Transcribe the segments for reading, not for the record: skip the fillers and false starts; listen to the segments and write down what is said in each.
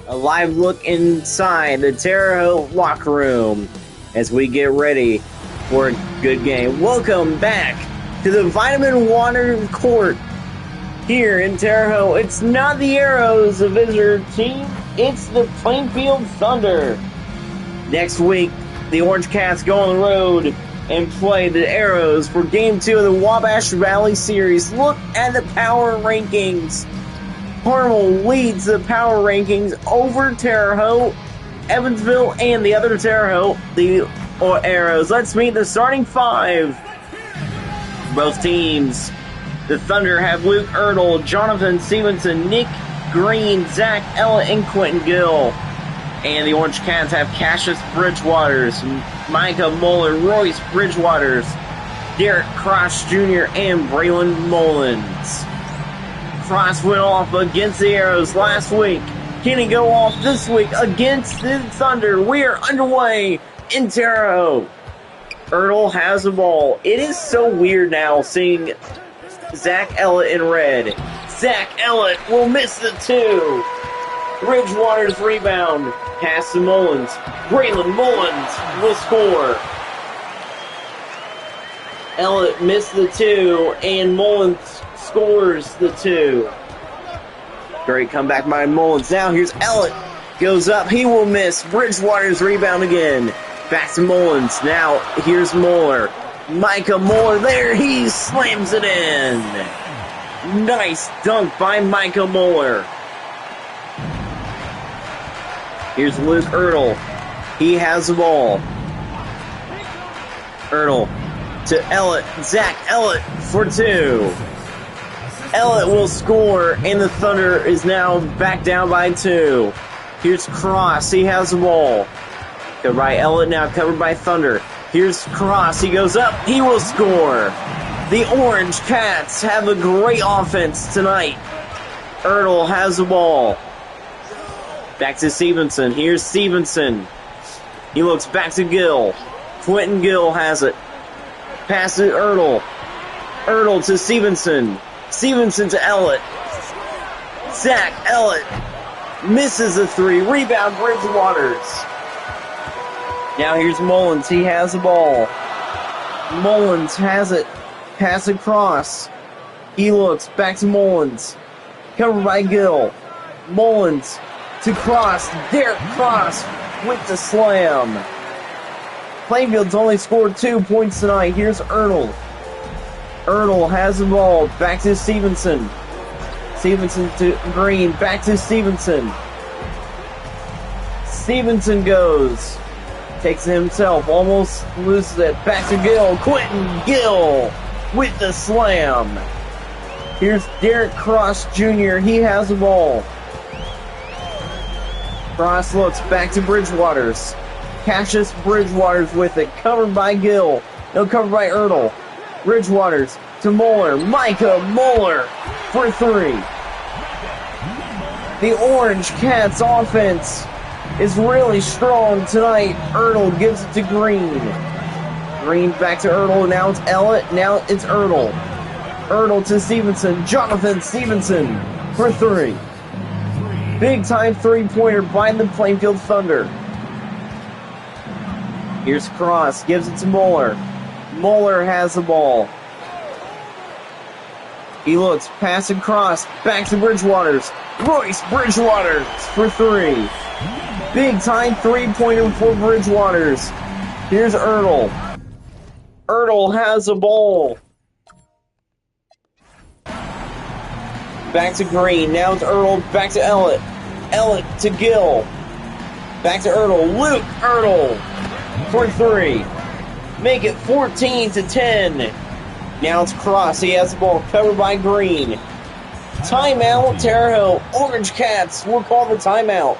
A live look inside the Terre Haute locker room as we get ready for a good game. Welcome back to the Vitamin Water Court here in Terre Haute. It's not the Arrows, the visitor team. It's the Plainfield Thunder. Next week, the Orange Cats go on the road and play the Arrows for Game 2 of the Wabash Valley Series. Look at the power rankings. Carmel leads the power rankings over Terre Haute, Evansville, and the other Terre Haute, the Arrows. Let's meet the starting five. Both teams. The Thunder have Luke Ertl, Jonathan Stevenson, Nick Green, Zach Ellett, and Quentin Gill. And the Orange Cats have Cassius Bridgewaters, Micah Muller, Royce Bridgewaters, Derek Cross Jr., and Braylon Mullins. Cross went off against the Arrows last week. Can he go off this week against the Thunder? We are underway in Terre Haute. Ertl has the ball. It is so weird now seeing Zach Ellett in red. Zach Ellett will miss the two. Bridgewater's rebound. Pass to Mullins. Braylon Mullins will score. Ellett missed the two, and Mullins scores the two. Great comeback by Mullins. Now here's Ellett. Goes up. He will miss. Bridgewater's rebound again. Back to Mullins. Now here's Muller. Micah Muller there. He slams it in. Nice dunk by Micah Muller. Here's Luke Ertl. He has the ball. Ertl to Ellett. Zach Ellett for two. Ellett will score, and the Thunder is now back down by two. Here's Cross. He has the ball. Covered by Ellett, now covered by Thunder. Here's Cross. He goes up. He will score. The Orange Cats have a great offense tonight. Ertl has the ball. Back to Stevenson. Here's Stevenson. He looks back to Gill. Quentin Gill has it. Pass to Ertl. Ertl to Stevenson. Stevenson to Ellett. Zach Ellett misses a three. Rebound Bridgewaters. Now here's Mullins. He has the ball. Mullins has it. Pass across. He looks back to Mullins. Covered by Gill. Mullins to Cross. Derek Cross with the slam. Plainfield's only scored 2 points tonight. Here's Ertl. Ertl has the ball. Back to Stevenson. Stevenson to Green. Back to Stevenson. Stevenson goes. Takes it himself. Almost loses it. Back to Gill. Quentin Gill with the slam. Here's Derek Cross Jr. He has the ball. Cross looks back to Bridgewaters. Cassius Bridgewaters with it. Covered by Gill. No, covered by Ertl. Bridgewaters to Muller. Micah Muller for three. The Orange Cats offense is really strong tonight. Ertl gives it to Green. Green back to Ertl. Now it's Ellett. Now it's Ertl. Ertl to Stevenson. Jonathan Stevenson for three. Big time three-pointer by the Plainfield Thunder. Here's Cross. Gives it to Muller. Muller has the ball. He looks, pass and cross, back to Bridgewaters. Royce Bridgewaters for three. Big time three-pointer for Bridgewaters. Here's Ertl. Ertl has the ball. Back to Green. Now it's Ertl. Back to Ellett. Ellett to Gill. Back to Ertl. Luke Ertl for three. Make it 14-10. Now it's Cross. He has the ball covered by Green. Timeout, Terre Haute. Orange Cats will call the timeout.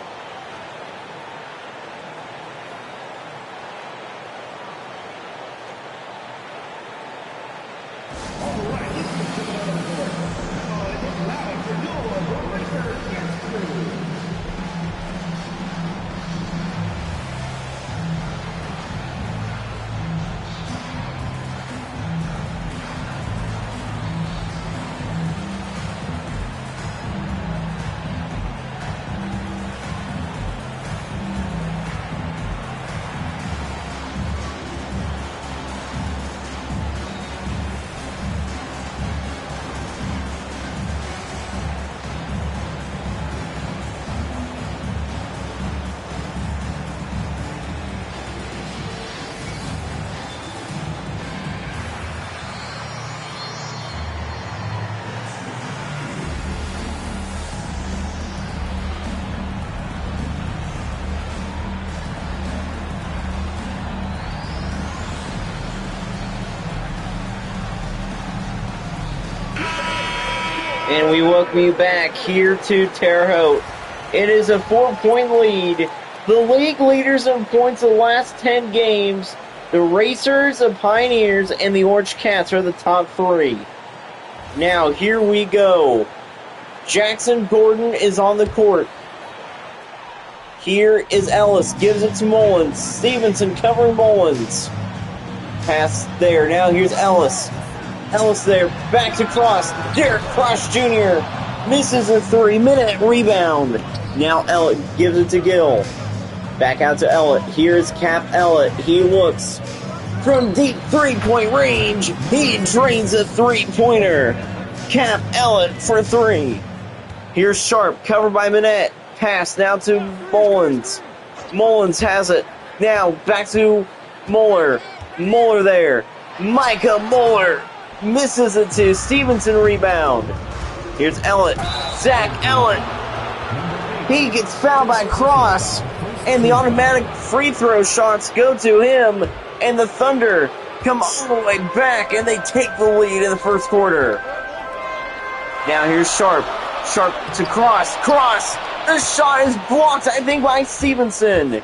And we welcome you back here to Terre Haute. It is a 4-point lead. The league leaders in points the last 10 games. The Racers, the Pioneers, and the Orange Cats are the top 3. Now, here we go. Jackson Gordon is on the court. Here is Ellis. Gives it to Mullins. Stevenson covering Mullins. Pass there. Now here's Ellis. Ellis there. Back to Cross. Derek Cross Jr. misses a 3-minute rebound. Now Ellett gives it to Gill. Back out to Ellett. Here's Cap Ellett. He looks from deep 3-point range. He drains a 3-pointer. Cap Ellett for 3. Here's Sharp, covered by Manette. Pass now to Mullins. Mullins has it. Now back to Muller. Muller there. Micah Muller misses it to Stevenson rebound. Here's Ellett. Zach Ellett. He gets fouled by Cross. And the automatic free throw shots go to him. And the Thunder come all the way back and they take the lead in the first quarter. Now here's Sharp. Sharp to Cross. Cross! The shot is blocked, I think, by Stevenson.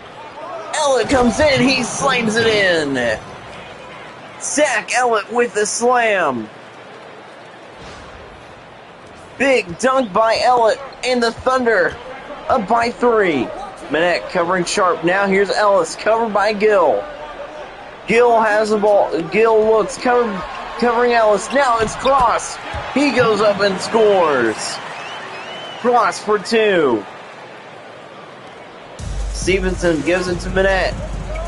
Ellett comes in. He slams it in. Zach Ellett with the slam. Big dunk by Ellett. And the Thunder up by 3. Manette covering Sharp. Now here's Ellis, covered by Gill. Gill has the ball. Gill looks, covering Ellis. Now it's Cross. He goes up and scores. Cross for 2. Stevenson gives it to Manette.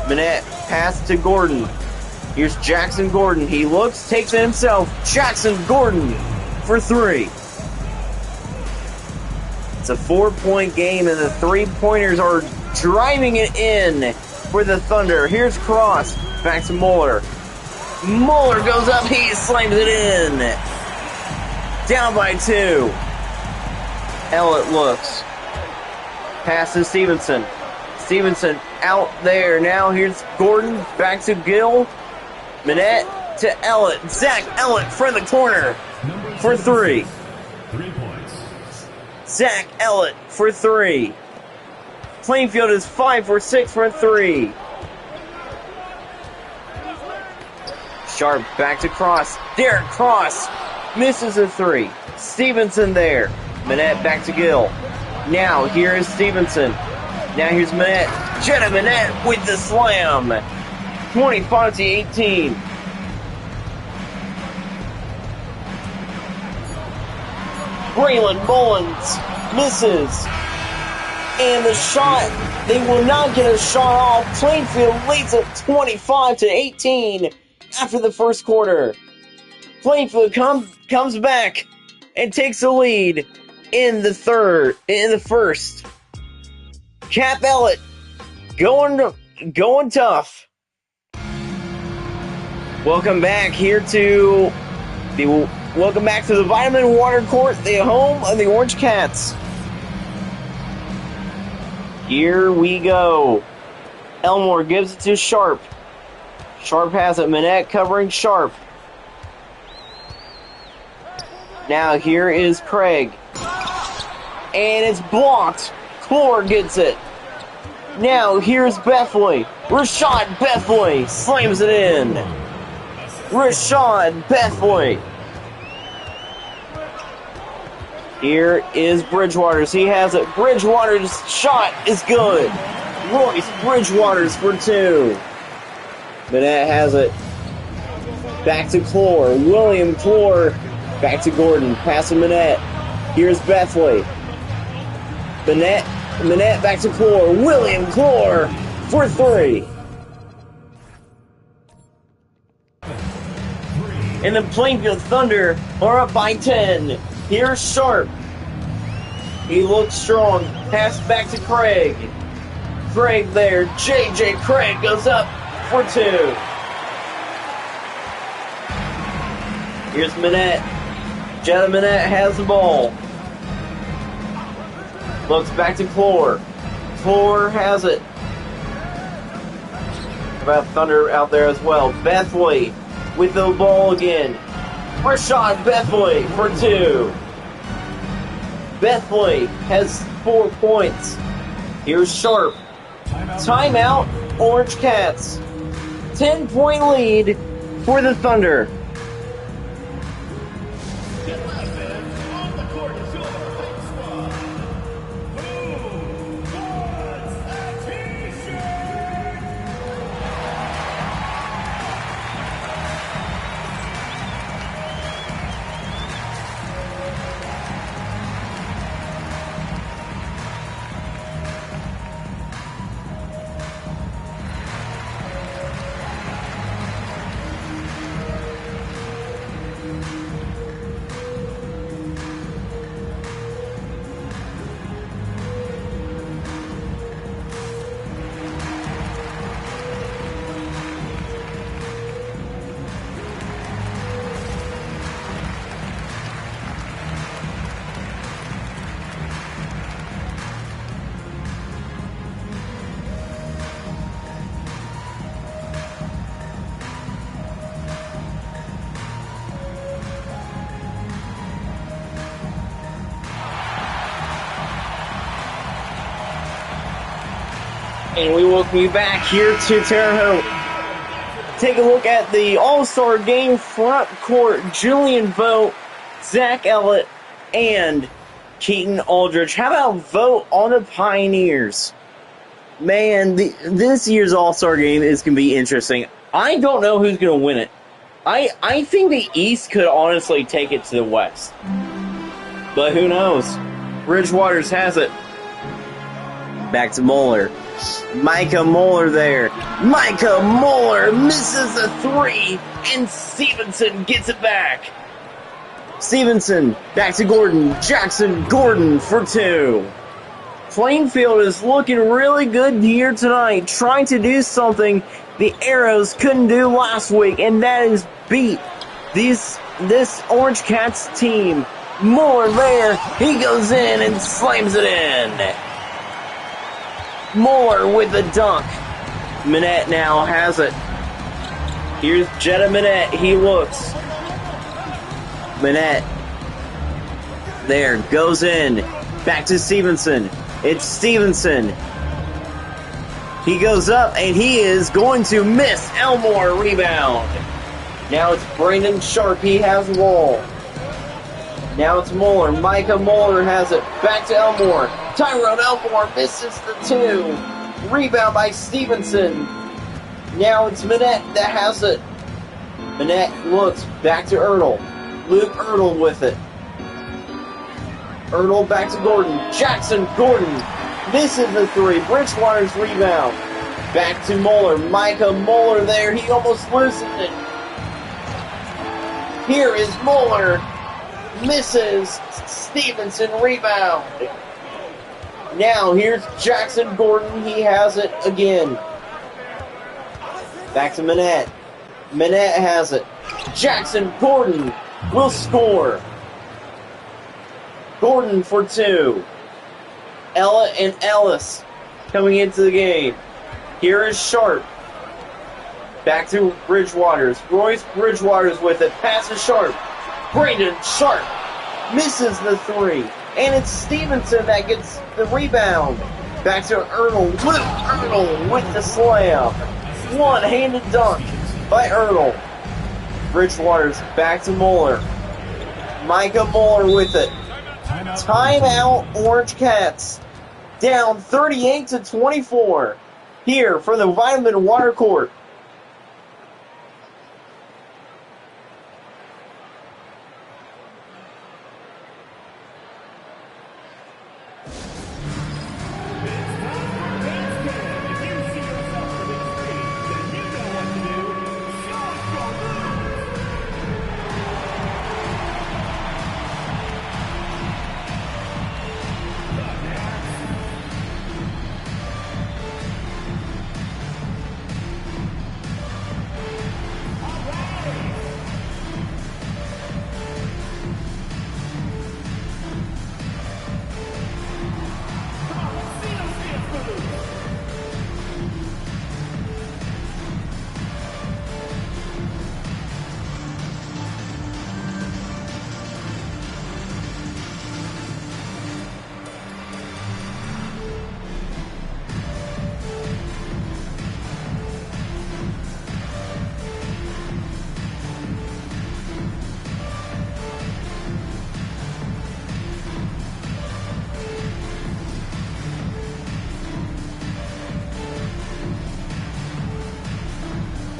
Manette pass to Gordon. Here's Jackson Gordon. He looks, takes it himself. Jackson Gordon for 3. It's a 4-point game, and the 3-pointers are driving it in for the Thunder. Here's Cross. Back to Muller. Muller goes up. He slams it in. Down by 2. Ellett looks. Pass to Stevenson. Stevenson out there. Now here's Gordon. Back to Gill. Manette to Ellett. Zach Ellett from the corner for 3. 3 points. Zach Ellett for 3. Plainfield is 5 for 6 for 3. Sharp back to Cross. Derek Cross misses a 3. Stevenson there. Manette back to Gill. Now here is Stevenson. Now here's Manette. Jenna Manette with the slam. 25-18. Braylon Mullins misses. And the shot, they will not get a shot off. Plainfield leads it 25-18 after the first quarter. Plainfield comes back and takes the lead in the first. Cap Ellett going tough. Welcome back to the Vitamin Water Court, the home of the Orange Cats. Here we go. Elmore gives it to Sharp. Sharp has it. Manette covering Sharp. Now here is Craig. And it's blocked. Clore gets it. Now here's Bethley. Rashad Bethley slams it in. Rashad Bethley. Here is Bridgewaters. He has it. Bridgewater's shot is good. Royce Bridgewaters for 2. Manette has it. Back to Clore. William Clore. Back to Gordon. Pass to Manette. Here's Bethley. Manette back to Clore. William Clore for 3. And the Plainfield Thunder are up by 10. Here's Sharp. He looks strong. Pass back to Craig. Craig there. J.J. Craig goes up for 2. Here's Manette. Jenna Manette has the ball. Looks back to Clore. Clore has it. How about Thunder out there as well? Bethley with the ball again. Rashad Bethley for 2. Bethley has 4 points. Here's Sharp. Timeout, Orange Cats. 10-point lead for the Thunder. And we welcome you back here to Terre Haute. Take a look at the All-Star Game front court. Julian Vogt, Zach Ellett, and Keaton Aldridge. How about Vogt on the Pioneers? Man, this year's All-Star Game is going to be interesting. I don't know who's going to win it. I think the East could honestly take it to the West. But who knows? Bridgewater's has it. Back to Moeller. Micah Moeller there. Micah Moeller misses a 3, and Stevenson gets it back. Stevenson back to Gordon. Jackson Gordon for 2. Plainfield is looking really good here tonight, trying to do something the Arrows couldn't do last week, and that is beat this Orange Cats team. Moeller there. He goes in and slams it in. Moeller with the dunk. Minette now has it. Here's Jetta Minette. He looks. Minette. There. Goes in. Back to Stevenson. It's Stevenson. He goes up and he is going to miss. Elmore rebound. Now it's Brandon Sharp. He has Wall. Now it's Moeller. Micah Moeller has it. Back to Elmore. Tyrone Elmore misses the 2. Rebound by Stevenson. Now it's Minette that has it. Minette looks. Back to Ertl. Luke Ertl with it. Ertl back to Gordon. Jackson Gordon misses the 3. Bridgewater's rebound. Back to Moeller. Micah Moeller there. He almost loses it. Here is Moeller. Misses. Stevenson rebound. Now here's Jackson Gordon. He has it again. Back to Minette. Minette has it. Jackson Gordon will score. Gordon for 2. Ella and Ellis coming into the game. Here is Sharp. Back to Bridgewaters. Royce Bridgewaters with it. Passes Sharp. Brandon Sharp misses the 3. And it's Stevenson that gets the rebound. Back to Ertl. Luke Ertl with the slam. One-handed dunk by Ertl. Bridgewaters back to Moeller. Micah Moeller with it. Timeout, Orange Cats. Down 38-24. Here for the Vitamin Water Court.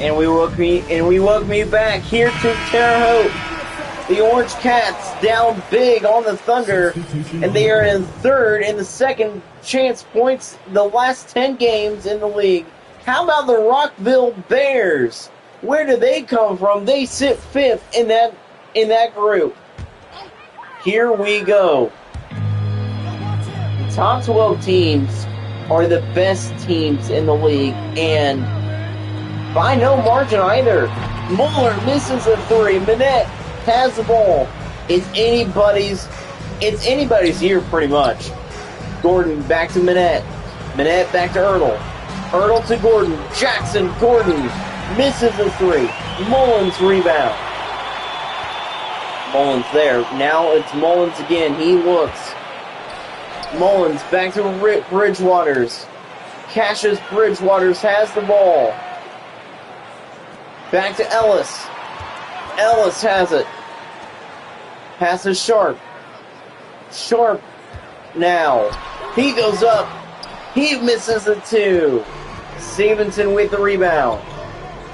And we welcome you back here to Terre Haute. The Orange Cats down big on the Thunder, and they are in third in the second chance points the last 10 games in the league. How about the Rockville Bears? Where do they come from? They sit fifth in that group. Here we go. The top 12 teams are the best teams in the league, and by no margin either. Mueller misses a three. Manette has the ball. It's anybody's year pretty much. Gordon back to Manette. Manette back to Ertl. Ertl to Gordon. Jackson. Gordon misses a three. Mullins rebound. Mullins there. Now it's Mullins again. He looks. Mullins back to Bridgewaters. Cassius Bridgewaters has the ball. Back to Ellis. Ellis has it. Passes Sharp. Sharp now. He goes up. He misses a two. Stevenson with the rebound.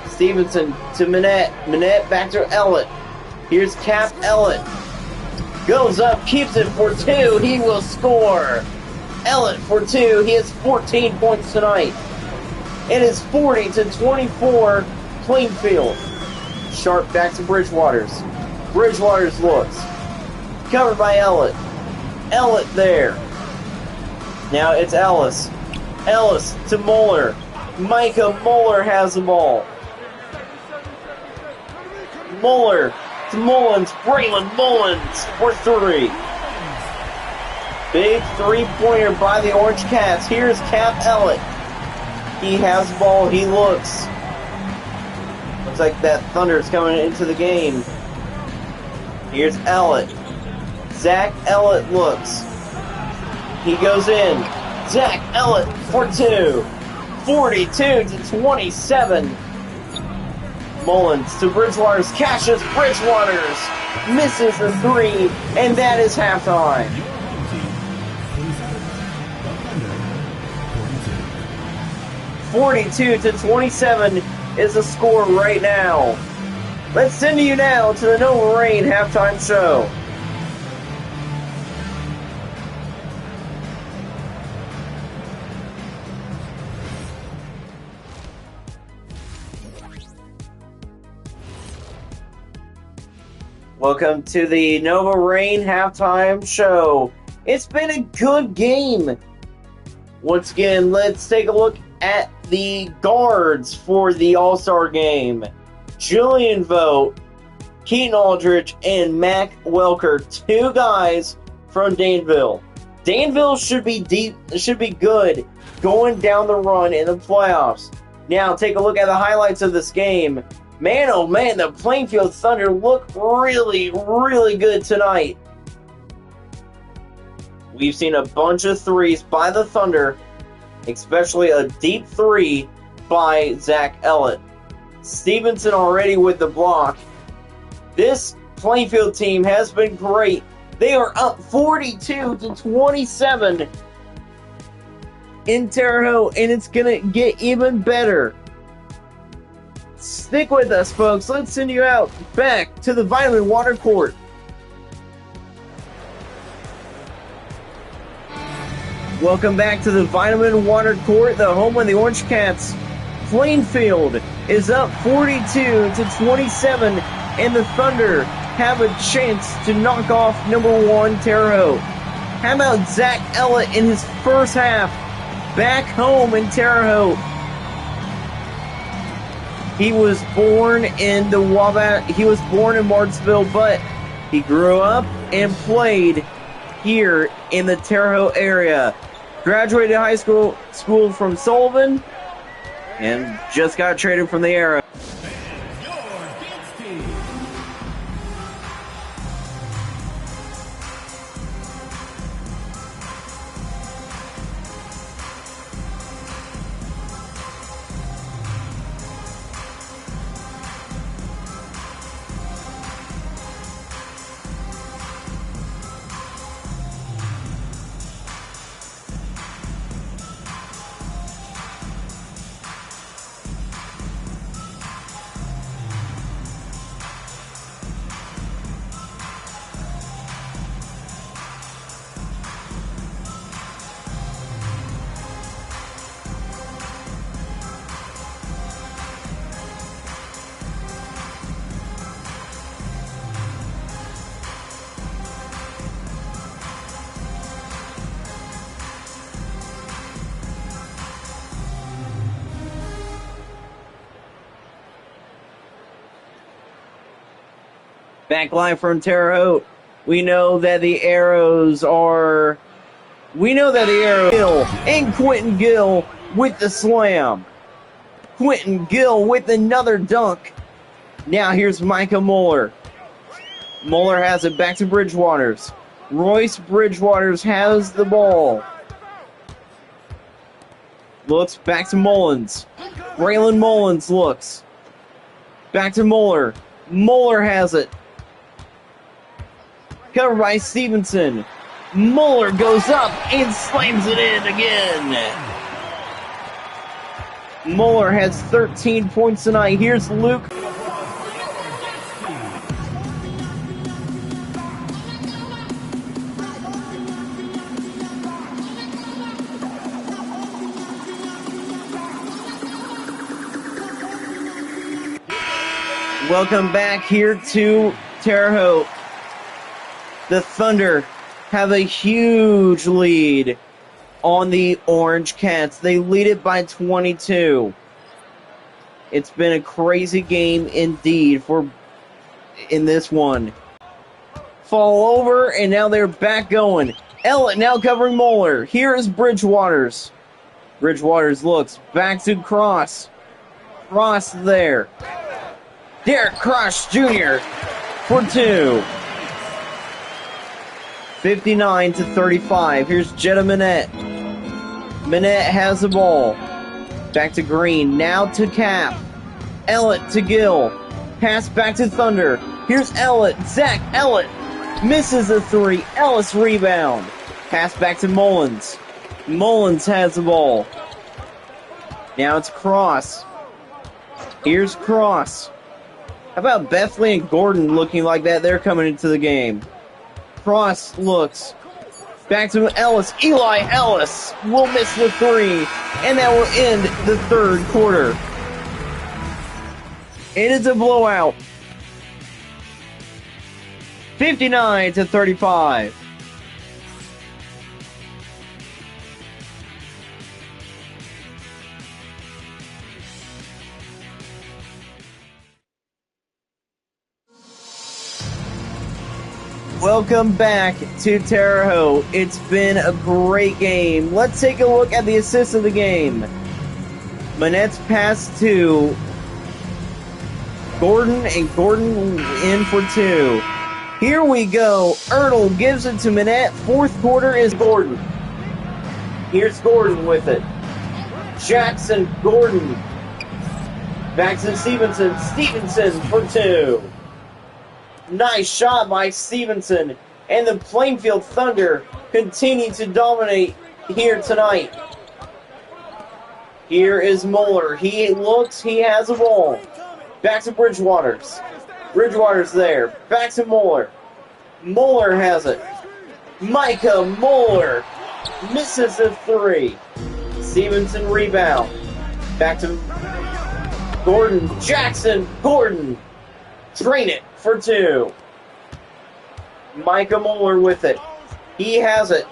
Stevenson to Manette. Manette back to Ellett. Here's Cap Ellett. Goes up, keeps it for two. He will score. Ellett for two. He has 14 points tonight. It is 40-24. Plainfield. Sharp back to Bridgewaters. Bridgewaters looks. Covered by Ellett. Ellett there. Now it's Ellis. Ellis to Mueller. Micah Mueller has the ball. Mueller to Mullins. Braylon Mullins for three. Big three-pointer by the Orange Cats. Here's Cap Ellett. He has the ball. He looks. Looks like that Thunder is coming into the game. Here's Ellett. Zach Ellett looks. He goes in. Zach Ellett for two. 42-27. Mullins to Bridgewaters. Cassius Bridgewaters misses the three, and that is halftime. (42-27) is the score right now. Let's send you now to the Nova Rain halftime show. Welcome to the Nova Rain halftime show. It's been a good game. Once again, let's take a look at the guards for the All-Star game. Julian Vogt, Keaton Aldridge, and Mac Welker, two guys from Danville. Danville should be good going down the run in the playoffs. Now, take a look at the highlights of this game. Man, oh man, the Plainfield Thunder look really, really good tonight. We've seen a bunch of threes by the Thunder, especially a deep three by Zach Ellett. Stevenson already with the block. This Plainfield team has been great. They are up 42-27 in Terre Haute, and it's going to get even better. Stick with us, folks. Let's send you out back to the Vitamin Water Court. Welcome back to the Vitamin Water Court, the home of the Orange Cats. Plainfield is up 42-27, and the Thunder have a chance to knock off #1 Terre Haute. How about Zach Ellett in his first half back home in Terre Haute? He was born in Martinsville, but he grew up and played here in the Terre Haute area. Graduated high school from Sullivan and just got traded from the Arrow. Back line from Terre Haute. We know that the arrows are... Gill and Quentin Gill with the slam. Quentin Gill with another dunk. Now here's Micah Muller. Muller has it back to Bridgewaters. Royce Bridgewaters has the ball. Looks back to Mullins. Braylon Mullins looks. Back to Muller. Muller has it. Covered by Stevenson. Muller goes up and slams it in again. Muller has 13 points tonight. Here's Luke. Welcome back here to Terre Haute. The Thunder have a huge lead on the Orange Cats. They lead it by 22. It's been a crazy game indeed in this one. Fall over, and now they're back going. Ellett now covering Muller. Here is Bridgewaters. Bridgewaters looks back to Cross. Cross there. Derek Cross Jr. for two. 59-35. Here's Jetta Minette. Minette has the ball. Back to Green. Now to Cap. Ellett to Gill. Pass back to Thunder. Here's Ellett. Zach Ellett misses the three. Ellis rebound. Pass back to Mullins. Mullins has the ball. Now it's Cross. Here's Cross. How about Bethley and Gordon looking like that? They're coming into the game. Cross looks. Back to Ellis. Eli Ellis will miss the three. And that will end the third quarter. It is a blowout. 59-35. Welcome back to Terre Haute. It's been a great game. Let's take a look at the assists of the game. Manette's pass to Gordon, and Gordon in for two. Here we go. Ertl gives it to Manette. Fourth quarter is Gordon. Here's Gordon with it. Jackson, Gordon. Back to Stevenson. Stevenson for two. Nice shot by Stevenson. And the Plainfield Thunder continue to dominate here tonight. Here is Muller. He looks, he has a ball. Back to Bridgewaters. Bridgewaters there. Back to Muller. Muller has it. Micah Muller misses the three. Stevenson rebound. Back to Gordon. Jackson. Gordon. Drain it for two. Micah Muller with it. He has it.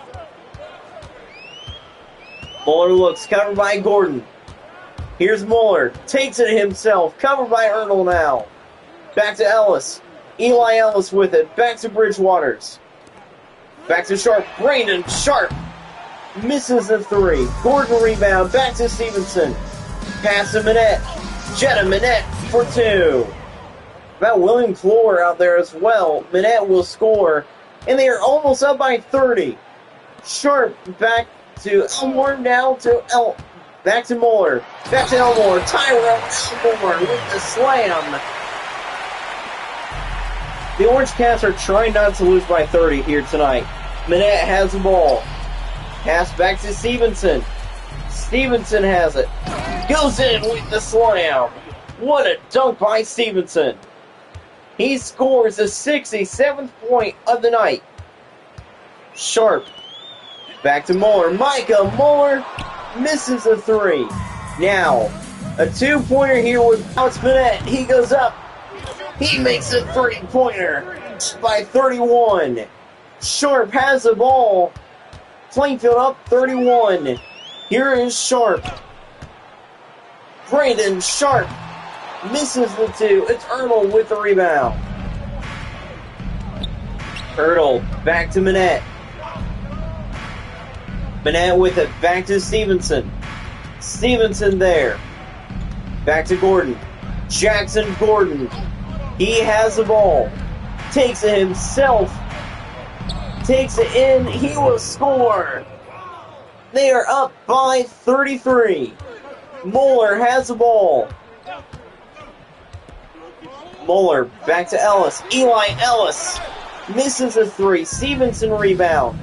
Muller looks, covered by Gordon. Here's Muller. Takes it himself. Covered by Ertl now. Back to Ellis. Eli Ellis with it. Back to Bridgewaters. Back to Sharp. Brandon Sharp misses the three. Gordon rebound. Back to Stevenson. Pass to Minette. Jetta Minette for two. About William Floor out there as well. Minette will score. And they are almost up by 30. Sharp back to Elmore. Now to back to Muller. Back to Elmore. Tyrell Elmore with the slam. The Orange Cats are trying not to lose by 30 here tonight. Minette has the ball. Pass back to Stevenson. Stevenson has it. Goes in with the slam. What a dunk by Stevenson. He scores the 67th point of the night. Sharp. Back to Muller. Micah Muller misses the three. Now, a two-pointer here with Alex Minette. He goes up. He makes a three-pointer by 31. Sharp has the ball. Plainfield up 31. Here is Sharp. Brandon Sharp misses the two. It's Ertl with the rebound. Hurdle, back to Manette. Manette with it, back to Stevenson. Stevenson there. Back to Gordon. Jackson Gordon. He has the ball. Takes it himself. Takes it in. He will score. They are up by 33. Moeller has the ball. Moeller back to Ellis. Eli Ellis misses a three. Stevenson rebound.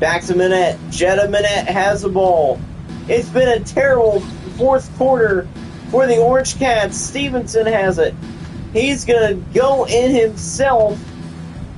Back to Manette. Jetta Manette has the ball. It's been a terrible fourth quarter for the Orange Cats. Stevenson has it. He's going to go in himself